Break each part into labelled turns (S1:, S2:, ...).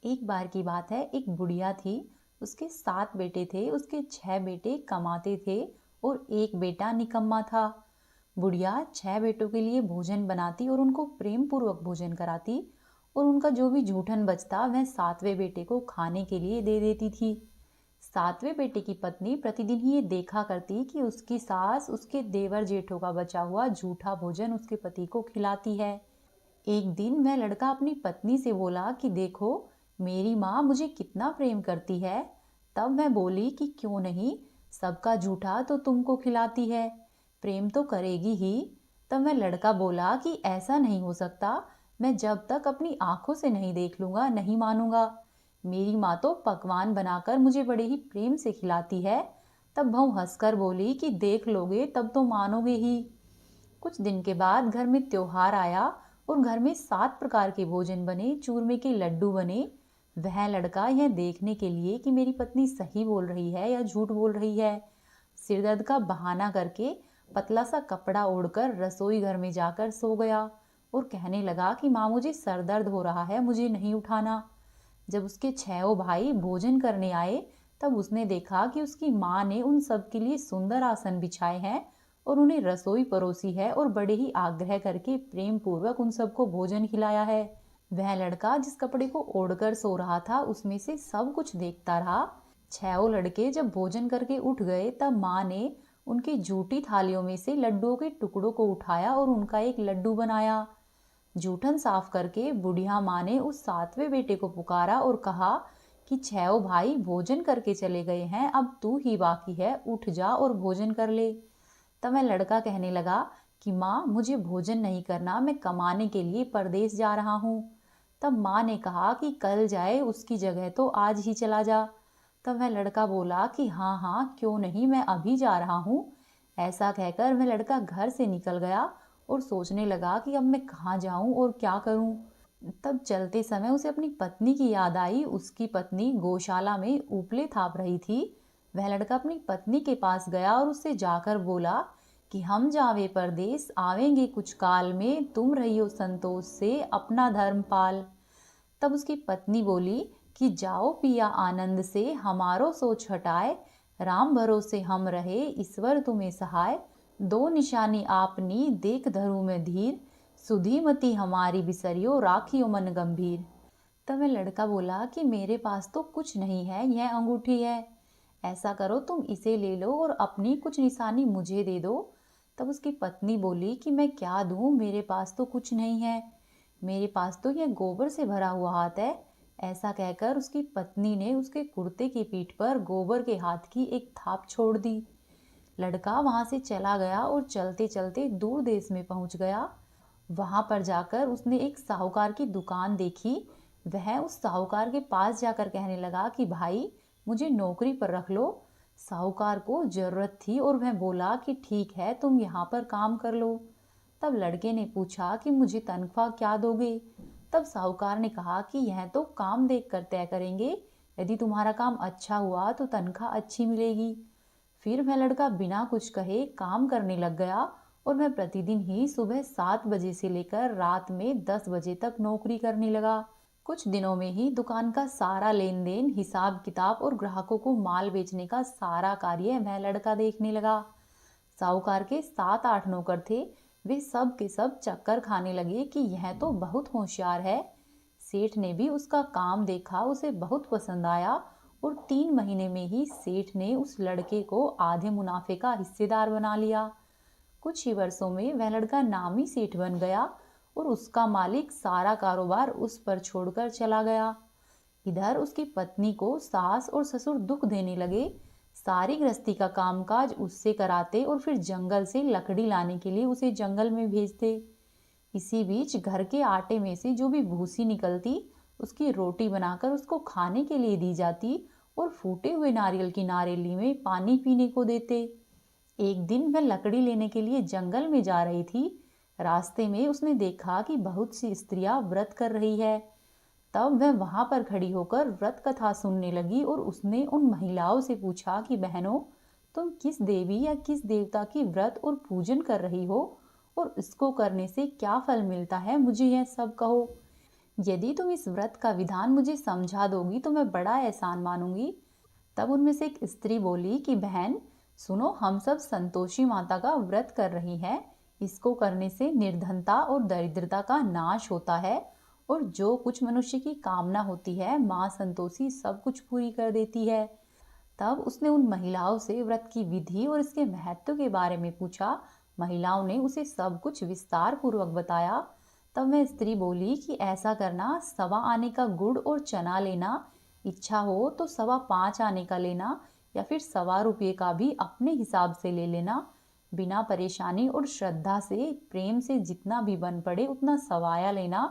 S1: एक बार की बात है, एक बुढ़िया थी। उसके 7 बेटे थे। उसके 6 बेटे कमाते थे और एक बेटा निकम्मा था। बुढ़िया 6 बेटों के लिए भोजन बनाती और उनको प्रेम पूर्वक भोजन कराती, और उनका जो भी जूठन बचता वह 7वें बेटे को खाने के लिए दे देती थी। 7वें बेटे की पत्नी प्रतिदिन ही ये देखा करती कि उसकी सास उसके देवर जेठों का बचा हुआ जूठा भोजन उसके पति को खिलाती है। एक दिन वह लड़का अपनी पत्नी से बोला कि देखो, मेरी माँ मुझे कितना प्रेम करती है। तब वह बोली कि क्यों नहीं, सबका जूठा तो तुमको खिलाती है, प्रेम तो करेगी ही। तब वह लड़का बोला कि ऐसा नहीं हो सकता, मैं जब तक अपनी आंखों से नहीं देख लूंगा नहीं मानूंगा। मेरी माँ तो पकवान बनाकर मुझे बड़े ही प्रेम से खिलाती है। तब बहू हंसकर बोली कि देख लोगे तब तो मानोगे ही। कुछ दिन के बाद घर में त्योहार आया और घर में 7 प्रकार के भोजन बने, चूरमे के लड्डू बने। वह लड़का यह देखने के लिए कि मेरी पत्नी सही बोल रही है या झूठ बोल रही है, सिरदर्द का बहाना करके पतला सा कपड़ा ओढ़कर रसोई घर में जाकर सो गया और कहने लगा कि माँ मुझे सर दर्द हो रहा है, मुझे नहीं उठाना। जब उसके 6 भाई भोजन करने आए, तब उसने देखा कि उसकी माँ ने उन सब के लिए सुंदर आसन बिछाए हैं और उन्हें रसोई परोसी है और बड़े ही आग्रह करके प्रेम पूर्वक उन सबको भोजन खिलाया है। वह लड़का जिस कपड़े को ओढ़कर सो रहा था उसमें से सब कुछ देखता रहा। 6 लड़के जब भोजन करके उठ गए, तब माँ ने उनकी जूठी थालियों में से लड्डुओं के टुकड़ों को उठाया और उनका एक लड्डू बनाया। जूठन साफ करके बुढ़िया माँ ने उस 7वें बेटे को पुकारा और कहा कि 6 भाई भोजन करके चले गए हैं, अब तू ही बाकी है, उठ जा और भोजन कर ले। तब वह लड़का कहने लगा कि माँ मुझे भोजन नहीं करना, मैं कमाने के लिए परदेश जा रहा हूँ। तब माँ ने कहा कि कल जाए उसकी जगह तो आज ही चला जा। तब वह लड़का बोला कि हाँ हाँ क्यों नहीं, मैं अभी जा रहा हूँ। ऐसा कहकर वह लड़का घर से निकल गया और सोचने लगा कि अब मैं कहाँ जाऊं और क्या करूं। तब चलते समय उसे अपनी पत्नी की याद आई। उसकी पत्नी गौशाला में उपले थाप रही थी। वह लड़का अपनी पत्नी के पास गया और उससे जाकर बोला कि हम जावे परदेस, आवेंगे कुछ काल में, तुम रहियो संतोष से अपना धर्म पाल। तब उसकी पत्नी बोली कि जाओ पिया आनंद से, हमारो सोच हटाए, राम भरोसे हम रहे, ईश्वर तुम्हें सहाय। दो निशानी आपनी देख धरू में धीर, सुधीमती हमारी बिसरियो राखियो मन गंभीर। तब वह लड़का बोला कि मेरे पास तो कुछ नहीं है, यह अंगूठी है। ऐसा करो तुम इसे ले लो और अपनी कुछ निशानी मुझे दे दो। तब उसकी पत्नी बोली कि मैं क्या दूं, मेरे पास तो कुछ नहीं है, मेरे पास तो यह गोबर से भरा हुआ हाथ है। ऐसा कहकर उसकी पत्नी ने उसके कुर्ते की पीठ पर गोबर के हाथ की एक थाप छोड़ दी। लड़का वहां से चला गया और चलते चलते दूर देश में पहुंच गया। वहां पर जाकर उसने एक साहूकार की दुकान देखी। वह उस साहूकार के पास जाकर कहने लगा कि भाई मुझे नौकरी पर रख लो। साहूकार को जरूरत थी और वह बोला कि ठीक है, तुम यहाँ पर काम कर लो। तब लड़के ने पूछा कि मुझे तनख्वाह क्या दोगे। तब साहूकार ने कहा कि यह तो काम देख कर तय करेंगे, यदि तुम्हारा काम अच्छा हुआ तो तनख्वाह अच्छी मिलेगी। फिर वह लड़का बिना कुछ कहे काम करने लग गया और वह प्रतिदिन ही सुबह 7 बजे से लेकर रात में 10 बजे तक नौकरी करने लगा। कुछ दिनों में ही दुकान का सारा लेन देन, हिसाब किताब और ग्राहकों को माल बेचने का सारा कार्य वह लड़का देखने लगा। साहूकार के 7-8 नौकर थे। वे सब के सब चक्कर खाने लगे कि यह तो बहुत होशियार है। सेठ ने भी उसका काम देखा, उसे बहुत पसंद आया और 3 महीने में ही सेठ ने उस लड़के को आधे मुनाफे का हिस्सेदार बना लिया। कुछ ही वर्षों में वह लड़का नामी सेठ बन गया और उसका मालिक सारा कारोबार उस पर छोड़कर चला गया। इधर उसकी पत्नी को सास और ससुर दुख देने लगे। सारी गृहस्थी का कामकाज उससे कराते और फिर जंगल से लकड़ी लाने के लिए उसे जंगल में भेजते। इसी बीच घर के आटे में से जो भी भूसी निकलती, उसकी रोटी बनाकर उसको खाने के लिए दी जाती और फूटे हुए नारियल की नारेली में पानी पीने को देते। एक दिन वह लकड़ी लेने के लिए जंगल में जा रही थी। रास्ते में उसने देखा कि बहुत सी स्त्रियां व्रत कर रही है। तब वह वहां पर खड़ी होकर व्रत कथा सुनने लगी और उसने उन महिलाओं से पूछा कि बहनों, तुम किस देवी या किस देवता की व्रत और पूजन कर रही हो और इसको करने से क्या फल मिलता है, मुझे यह सब कहो। यदि तुम इस व्रत का विधान मुझे समझा दोगी तो मैं बड़ा एहसान मानूंगी। तब उनमें से एक स्त्री बोली कि बहन सुनो, हम सब संतोषी माता का व्रत कर रही हैं। इसको करने से निर्धनता और दरिद्रता का नाश होता है, और जो कुछ मनुष्य की कामना होती है माँ संतोषी सब कुछ पूरी कर देती है। तब उसने उन महिलाओं से व्रत की विधि और इसके महत्व के बारे में पूछा। महिलाओं ने उसे सब कुछ विस्तार पूर्वक बताया। तब वह स्त्री बोली कि ऐसा करना, 1.25 आने का गुड़ और चना लेना, इच्छा हो तो 5.25 आने का लेना, या फिर 1.25 रुपये का भी अपने हिसाब से ले लेना। बिना परेशानी और श्रद्धा से प्रेम से जितना भी बन पड़े उतना सवाया लेना।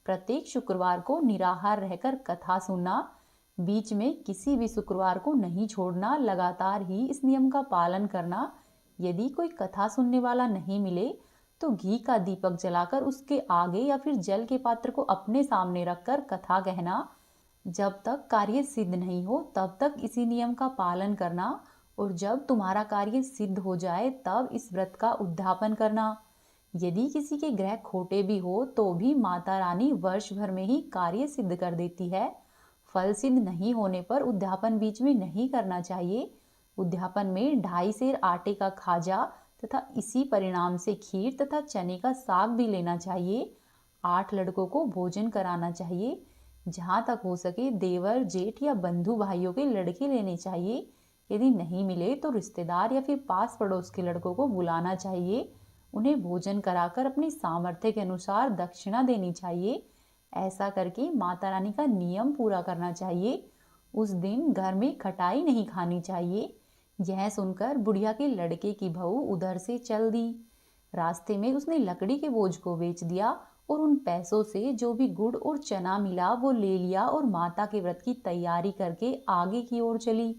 S1: प्रत्येक शुक्रवार को निराहार रहकर कथा सुनना। बीच में किसी भी शुक्रवार को नहीं छोड़ना। लगातार ही इस नियम का पालन करना। यदि कोई कथा सुनने वाला नहीं मिले तो घी का दीपक जलाकर उसके आगे या फिर जल के पात्र को अपने सामने रखकर कथा कहना। जब तक कार्य सिद्ध नहीं हो तब तक इसी नियम का पालन करना, और जब तुम्हारा कार्य सिद्ध हो जाए तब इस व्रत का उद्यापन करना। यदि किसी के ग्रह खोटे भी हो तो भी माता रानी वर्ष भर में ही कार्य सिद्ध कर देती है। फल सिद्ध नहीं होने पर उद्यापन बीच में नहीं करना चाहिए। उद्यापन में 2.5 सेर आटे का खाजा तथा इसी परिणाम से खीर तथा चने का साग भी लेना चाहिए। 8 लड़कों को भोजन कराना चाहिए। जहाँ तक हो सके देवर जेठ या बंधु भाइयों के लड़के लेने चाहिए। यदि नहीं मिले तो रिश्तेदार या फिर पास पड़ोस के लड़कों को बुलाना चाहिए। उन्हें भोजन कराकर अपनी सामर्थ्य के अनुसार दक्षिणा देनी चाहिए। ऐसा करके माता रानी का नियम पूरा करना चाहिए। उस दिन घर में खटाई नहीं खानी चाहिए। यह सुनकर बुढ़िया के लड़के की बहू उधर से चल दी। रास्ते में उसने लकड़ी के बोझ को बेच दिया और उन पैसों से जो भी गुड़ और चना मिला वो ले लिया और माता के व्रत की तैयारी करके आगे की ओर चली।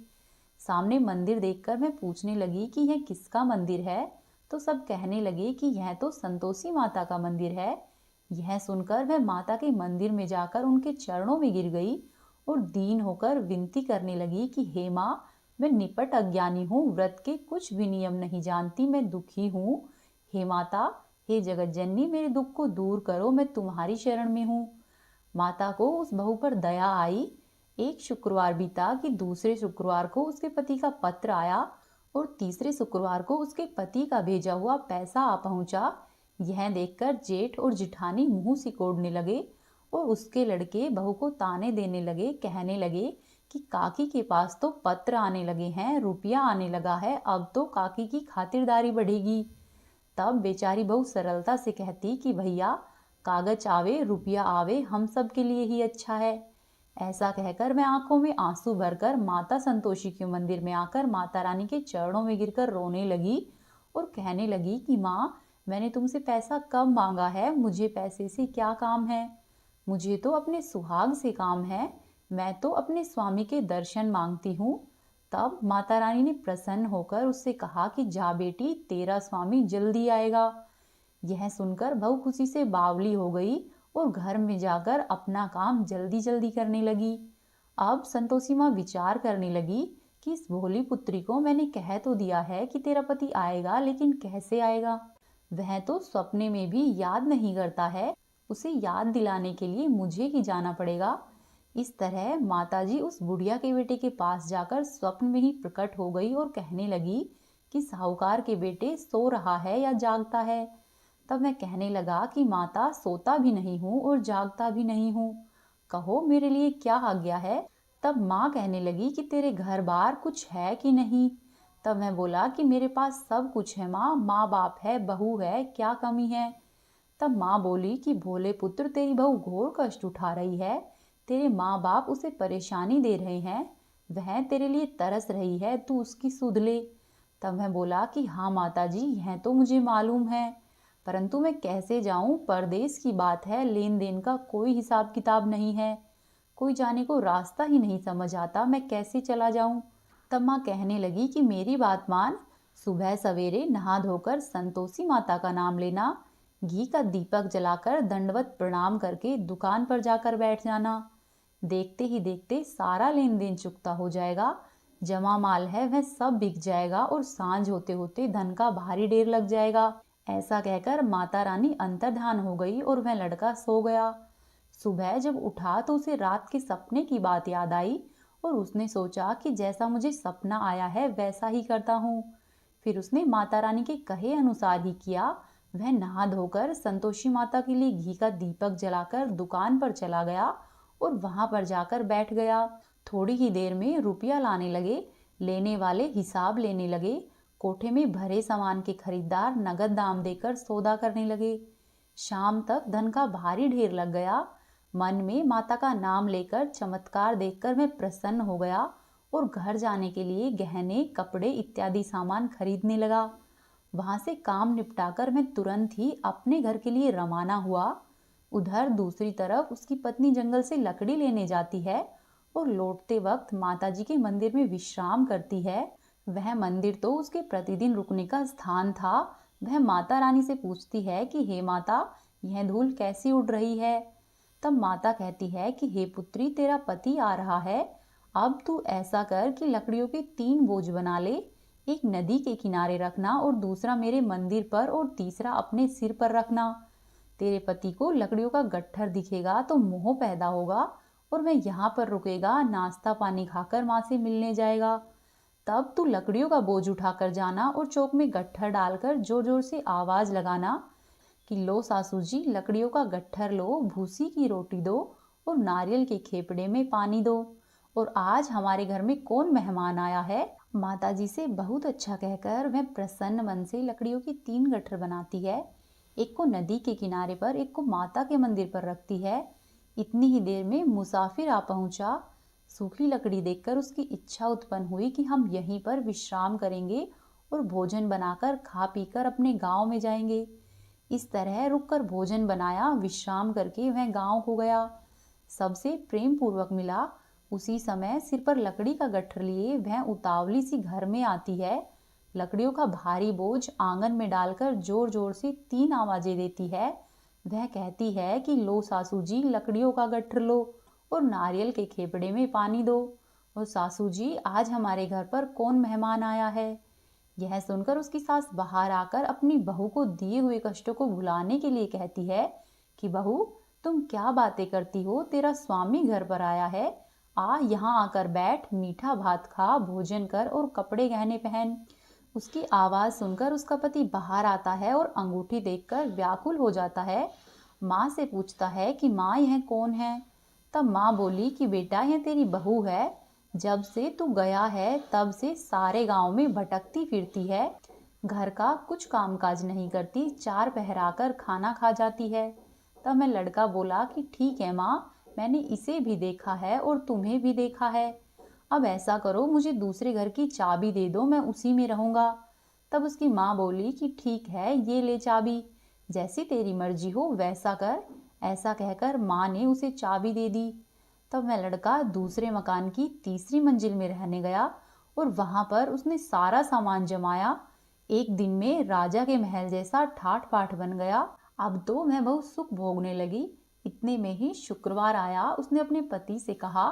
S1: सामने मंदिर देखकर मैं पूछने लगी कि यह किसका मंदिर है, तो सब कहने लगे कि यह तो संतोषी माता का मंदिर है। यह सुनकर वह माता के मंदिर में जाकर उनके चरणों में गिर गई और दीन होकर विनती करने लगी कि हे माँ, मैं निपट अज्ञानी हूँ, व्रत के कुछ भी नियम नहीं जानती, मैं दुखी हूँ। हे माता, हे जगत जननी, मेरे दुख को दूर करो, मैं तुम्हारी शरण में हूँ। माता को उस बहू पर दया आई। एक शुक्रवार बीता कि दूसरे शुक्रवार को उसके पति का पत्र आया और तीसरे शुक्रवार को उसके पति का भेजा हुआ पैसा आ पहुंचा। यह देखकर जेठ और जिठानी मुंह सिकोड़ने लगे और उसके लड़के बहू को ताने देने लगे। कहने लगे कि काकी के पास तो पत्र आने लगे हैं, रुपया आने लगा है, अब तो काकी की खातिरदारी बढ़ेगी। तब बेचारी बहू सरलता से कहती कि भैया, कागज आवे रुपया आवे, हम सब के लिए ही अच्छा है। ऐसा कहकर मैं आंखों में आंसू भरकर माता संतोषी के मंदिर में आकर माता रानी के चरणों में गिरकर रोने लगी और कहने लगी कि माँ, मैंने तुमसे पैसा कब मांगा है, मुझे पैसे से क्या काम है, मुझे तो अपने सुहाग से काम है, मैं तो अपने स्वामी के दर्शन मांगती हूँ। तब माता रानी ने प्रसन्न होकर उससे कहा कि जा बेटी, तेरा स्वामी जल्दी आएगा। यह सुनकर बहू खुशी से बावली हो गई और घर में जाकर अपना काम जल्दी जल्दी करने लगी। अब संतोषी माँ विचार करने लगी कि इस भोली पुत्री को मैंने कह तो दिया है कि तेरा पति आएगा, लेकिन कैसे आएगा? वह तो सपने में भी याद नहीं करता है, उसे याद दिलाने के लिए मुझे ही जाना पड़ेगा। इस तरह माताजी उस बुढ़िया के बेटे के पास जाकर स्वप्न में ही प्रकट हो गई और कहने लगी कि साहूकार के बेटे सो रहा है या जागता है। तब मैं कहने लगा कि माता, सोता भी नहीं हूँ और जागता भी नहीं हूँ, कहो मेरे लिए क्या आज्ञा है। तब माँ कहने लगी कि तेरे घर बार कुछ है कि नहीं। तब मैं बोला कि मेरे पास सब कुछ है माँ, माँ बाप है, बहू है, क्या कमी है। तब माँ बोली कि भोले पुत्र, तेरी बहू घोर कष्ट उठा रही है, तेरे माँ बाप उसे परेशानी दे रहे हैं, वह तेरे लिए तरस रही है, तू उसकी सुध ले। तब मैं बोला कि हाँ माता जी, यह तो मुझे मालूम है, परंतु मैं कैसे जाऊं, परदेश की बात है, लेन देन का कोई हिसाब किताब नहीं है, कोई जाने को रास्ता ही नहीं समझ आता, मैं कैसे चला जाऊं। तब माँ कहने लगी कि मेरी बात मान, सुबह सवेरे नहा धोकर संतोषी माता का नाम लेना, घी का दीपक जलाकर दंडवत प्रणाम करके दुकान पर जाकर बैठ जाना। देखते ही देखते सारा लेन देन चुकता हो जाएगा, जमा माल है वह सब बिक जाएगा और सांझ होते होते धन का भारी ढेर लग जाएगा। ऐसा कहकर माता रानी अंतर्धान हो गई और वह लड़का सो गया। सुबह जब उठा तो उसे रात के सपने की बात याद आई और उसने सोचा कि जैसा मुझे सपना आया है वैसा ही करता हूँ। फिर उसने माता रानी के कहे अनुसार ही किया। वह नहा धोकर संतोषी माता के लिए घी का दीपक जलाकर दुकान पर चला गया और वहां पर जाकर बैठ गया। थोड़ी ही देर में रुपया लाने लगे, लेने वाले हिसाब लेने लगे। कोठे में भरे सामान के खरीदार नगद दाम देकर सौदा करने लगे। शाम तक धन का भारी ढेर लग गया। मन में माता का नाम लेकर चमत्कार देखकर मैं प्रसन्न हो गया और घर जाने के लिए गहने, कपड़े इत्यादि सामान खरीदने लगा। वहां से काम निपटाकर मैं तुरंत ही अपने घर के लिए रवाना हुआ। उधर दूसरी तरफ उसकी पत्नी जंगल से लकड़ी लेने जाती है और लौटते वक्त माताजी के मंदिर में विश्राम करती है। वह मंदिर तो उसके प्रतिदिन रुकने का स्थान था। वह माता रानी से पूछती है कि हे माता, यह धूल कैसी उड़ रही है। तब माता कहती है कि हे पुत्री, तेरा पति आ रहा है। अब तू ऐसा कर कि लकड़ियों के 3 बोझ बना ले। एक नदी के किनारे रखना और दूसरा मेरे मंदिर पर और तीसरा अपने सिर पर रखना। तेरे पति को लकड़ियों का गट्ठर दिखेगा तो मोह पैदा होगा और वह यहाँ पर रुकेगा, नाश्ता पानी खाकर माँ से मिलने जाएगा। तब तू लकड़ियों का बोझ उठाकर जाना और चौक में गट्ठर डालकर जोर जोर से आवाज लगाना कि लो सासू जी, लकड़ियों का गट्ठर लो, भूसी की रोटी दो और नारियल के खेपड़े में पानी दो। और आज हमारे घर में कौन मेहमान आया है। माताजी से बहुत अच्छा कहकर वह प्रसन्न मन से लकड़ियों की 3 गट्ठर बनाती है। एक को नदी के किनारे पर, एक को माता के मंदिर पर रखती है। इतनी ही देर में मुसाफिर आ पहुंचा। सूखी लकड़ी देखकर उसकी इच्छा उत्पन्न हुई कि हम यहीं पर विश्राम करेंगे और भोजन बनाकर खा पीकर अपने गांव में जाएंगे। इस तरह रुककर भोजन बनाया, विश्राम करके वह गांव हो गया। सबसे प्रेम पूर्वक मिला। उसी समय सिर पर लकड़ी का गट्ठर लिए वह उतावली सी घर में आती है। लकड़ियों का भारी बोझ आंगन में डालकर जोर जोर से 3 आवाजें देती है। वह कहती है कि लो सासू जी, लकड़ियों का गट्ठर लो और नारियल के खेपड़े में पानी दो। और सासू जी, आज हमारे घर पर कौन मेहमान आया है। यह सुनकर उसकी सास बाहर आकर अपनी बहू को दिए हुए कष्टों को भुलाने के लिए कहती है कि बहू, तुम क्या बातें करती हो, तेरा स्वामी घर पर आया है। यहाँ आकर बैठ, मीठा भात खा, भोजन कर और कपड़े गहने पहन। उसकी आवाज सुनकर उसका पति बाहर आता है और अंगूठी देखकर व्याकुल हो जाता है। माँ से पूछता है कि माँ, यह कौन है। तब माँ बोली कि बेटा, यह तेरी बहू है। जब से तू गया है तब से सारे गांव में भटकती फिरती है। घर का कुछ कामकाज नहीं करती, 4 पहर आकर खाना खा जाती है। तब मैं लड़का बोला कि ठीक है माँ, मैंने इसे भी देखा है और तुम्हें भी देखा है। अब ऐसा करो, मुझे दूसरे घर की चाबी दे दो, मैं उसी में रहूंगा। तब उसकी माँ बोली कि ठीक है, ये ले चाबी, जैसी तेरी मर्जी हो वैसा कर। ऐसा कहकर माँ ने उसे चाबी दे दी। तब वह लड़का दूसरे मकान की तीसरी मंजिल में रहने गया और वहां पर उसने सारा सामान जमाया। एक दिन में राजा के महल जैसा ठाठ पाठ बन गया। अब तो वह बहुत सुख भोगने लगी। इतने में ही शुक्रवार आया। उसने अपने पति से कहा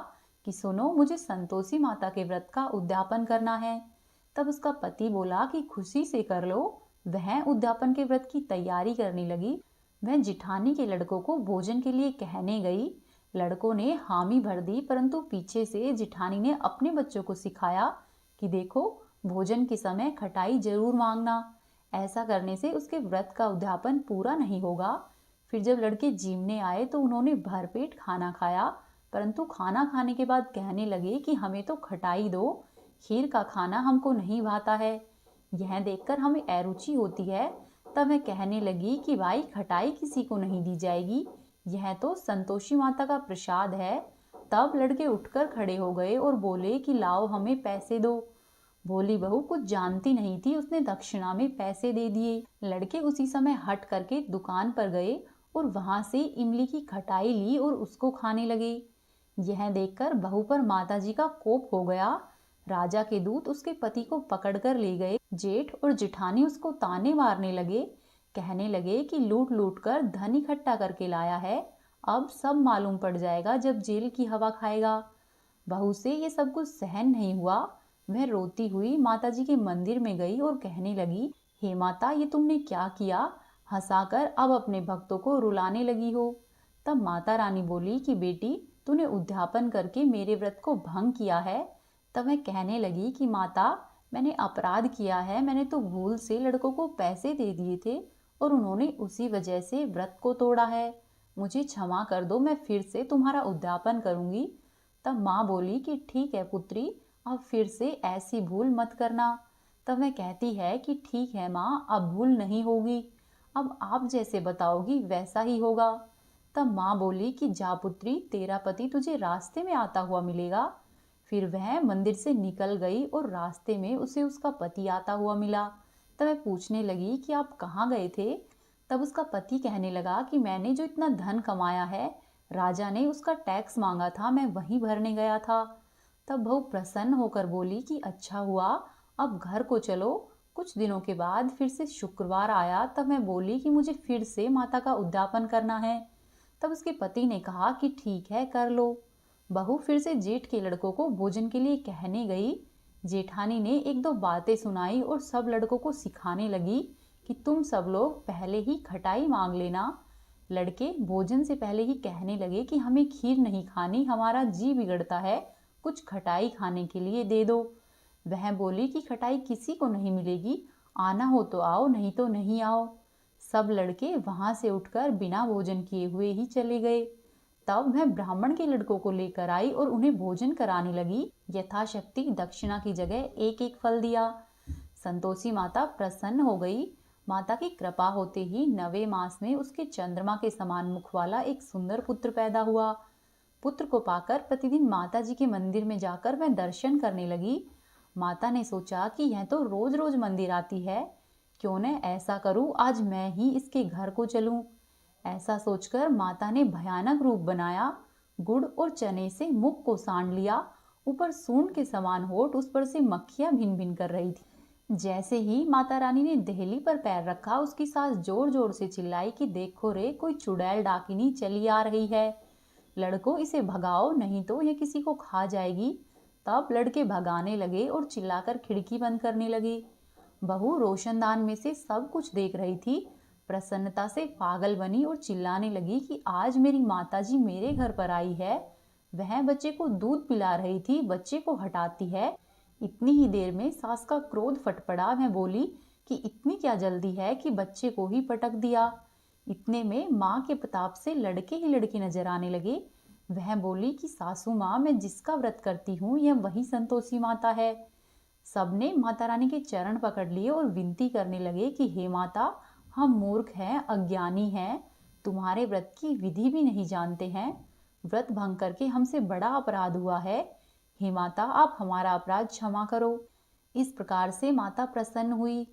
S1: कि सुनो, मुझे संतोषी माता के व्रत का उद्यापन करना है। तब उसका पति बोला कि खुशी से कर लो। वह उद्यापन के व्रत की तैयारी करने लगी। वह जिठानी के लड़कों को भोजन के लिए कहने गई। लड़कों ने हामी भर दी, परंतु पीछे से जिठानी ने अपने बच्चों को सिखाया कि देखो, भोजन के समय खटाई जरूर मांगना। ऐसा करने से उसके व्रत का उद्यापन पूरा नहीं होगा। फिर जब लड़के जीमने आए तो उन्होंने भरपेट खाना खाया, परंतु खाना खाने के बाद कहने लगे कि हमें तो खटाई दो, खीर का खाना हमको नहीं भाता है। यह देखकर हमें अरुचि होती है। तब मैं कहने लगी कि भाई, खटाई किसी को नहीं दी जाएगी, यह तो संतोषी माता का प्रसाद है। तब लड़के उठकर खड़े हो गए और बोले कि लाओ, हमें पैसे दो। भोली बहू कुछ जानती नहीं थी, उसने दक्षिणा में पैसे दे दिए। लड़के उसी समय हट करके दुकान पर गए और वहां से इमली की खटाई ली और उसको खाने लगे। यह देखकर बहू पर माताजी का कोप हो गया। राजा के दूत उसके पति को पकड़कर ले गए। जेठ और जिठानी उसको ताने मारने लगे। कहने लगे कि लूट लूट कर धन इकट्ठा करके लाया है, अब सब मालूम पड़ जाएगा जब जेल की हवा खाएगा। बहू से ये सब कुछ सहन नहीं हुआ। वह रोती हुई माताजी के मंदिर में गई और कहने लगी, हे माता, ये तुमने क्या किया। हंसाकर अब अपने भक्तों को रुलाने लगी हो। तब माता रानी बोली कि बेटी, तूने उद्यापन करके मेरे व्रत को भंग किया है। तब मैं कहने लगी कि माता, मैंने अपराध किया है, मैंने तो भूल से लड़कों को पैसे दे दिए थे और उन्होंने उसी वजह से व्रत को तोड़ा है। मुझे क्षमा कर दो, मैं फिर से तुम्हारा उद्यापन करूंगी। तब माँ बोली कि ठीक है पुत्री, अब फिर से ऐसी भूल मत करना। तब मैं कहती है कि ठीक है माँ, अब भूल नहीं होगी, अब आप जैसे बताओगी वैसा ही होगा। तब माँ बोली कि जा पुत्री, तेरा पति तुझे रास्ते में आता हुआ मिलेगा। फिर वह मंदिर से निकल गई और रास्ते में उसे उसका पति आता हुआ मिला। तब मैं पूछने लगी कि आप कहाँ गए थे? तब उसका पति कहने लगा कि मैंने जो इतना धन कमाया है, राजा ने उसका टैक्स मांगा था, मैं वहीं भरने गया था। तब बहू प्रसन्न होकर बोली कि अच्छा हुआ, अब घर को चलो। कुछ दिनों के बाद फिर से शुक्रवार आया। तब मैं बोली कि मुझे फिर से माता का उद्यापन करना है। तब उसके पति ने कहा कि ठीक है, कर लो। बहू फिर से जेठ के लड़कों को भोजन के लिए कहने गई। जेठानी ने एक दो बातें सुनाई और सब लड़कों को सिखाने लगी कि तुम सब लोग पहले ही खटाई मांग लेना। लड़के भोजन से पहले ही कहने लगे कि हमें खीर नहीं खानी, हमारा जी बिगड़ता है, कुछ खटाई खाने के लिए दे दो। वह बोली कि खटाई किसी को नहीं मिलेगी, आना हो तो आओ, नहीं तो नहीं आओ। सब लड़के वहां से उठकर बिना भोजन किए हुए ही चले गए। तब वह ब्राह्मण के लड़कों को लेकर आई और उन्हें भोजन कराने लगी। यथाशक्ति दक्षिणा की जगह एक एक फल दिया। संतोषी माता प्रसन्न हो गई। माता की कृपा होते ही 9वें मास में उसके चंद्रमा के समान मुख वाला एक सुंदर पुत्र पैदा हुआ। पुत्र को पाकर प्रतिदिन माता जी के मंदिर में जाकर वह दर्शन करने लगी। माता ने सोचा कि यह तो रोज रोज मंदिर आती है, क्यों न ऐसा करूं, आज मैं ही इसके घर को चलूं। ऐसा सोचकर माता ने भयानक रूप बनाया। गुड़ और चने से मुख को सांड लिया, ऊपर सूंड के समान होठ, उस पर से मक्खियां भिन भिन कर रही थी। जैसे ही माता रानी ने देहली पर पैर रखा, उसकी सास जोर जोर से चिल्लाई कि देखो रे, कोई चुड़ैल डाकिनी चली आ रही है, लड़कों इसे भगाओ, नहीं तो यह किसी को खा जाएगी। तब लड़के भगाने लगे और चिल्लाकर खिड़की बंद करने लगे। बहू रोशनदान में से सब कुछ देख रही थी। प्रसन्नता से पागल बनी और चिल्लाने लगी कि आज मेरी माताजी मेरे घर पर आई है। वह बच्चे को दूध पिला रही थी, बच्चे को हटाती है। इतनी ही देर में सास का क्रोध फट पड़ा। वह बोली कि इतनी क्या जल्दी है कि बच्चे को ही पटक दिया। इतने में माँ के प्रताप से लड़के ही लड़की नजर आने लगे। वह बोली कि सासू माँ, मैं जिसका व्रत करती हूँ यह वही संतोषी माता है। सबने माता रानी के चरण पकड़ लिए और विनती करने लगे कि हे माता, हम मूर्ख हैं, अज्ञानी हैं, तुम्हारे व्रत की विधि भी नहीं जानते हैं, व्रत भंग करके हमसे बड़ा अपराध हुआ है। हे माता, आप हमारा अपराध क्षमा करो। इस प्रकार से माता प्रसन्न हुई।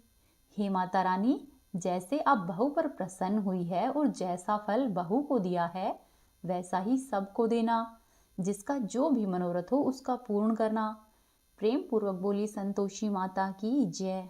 S1: हे माता रानी, जैसे आप बहू पर प्रसन्न हुई है और जैसा फल बहू को दिया है, वैसा ही सबको देना। जिसका जो भी मनोरथ हो उसका पूर्ण करना। प्रेम पूर्वक बोली संतोषी माता की जय।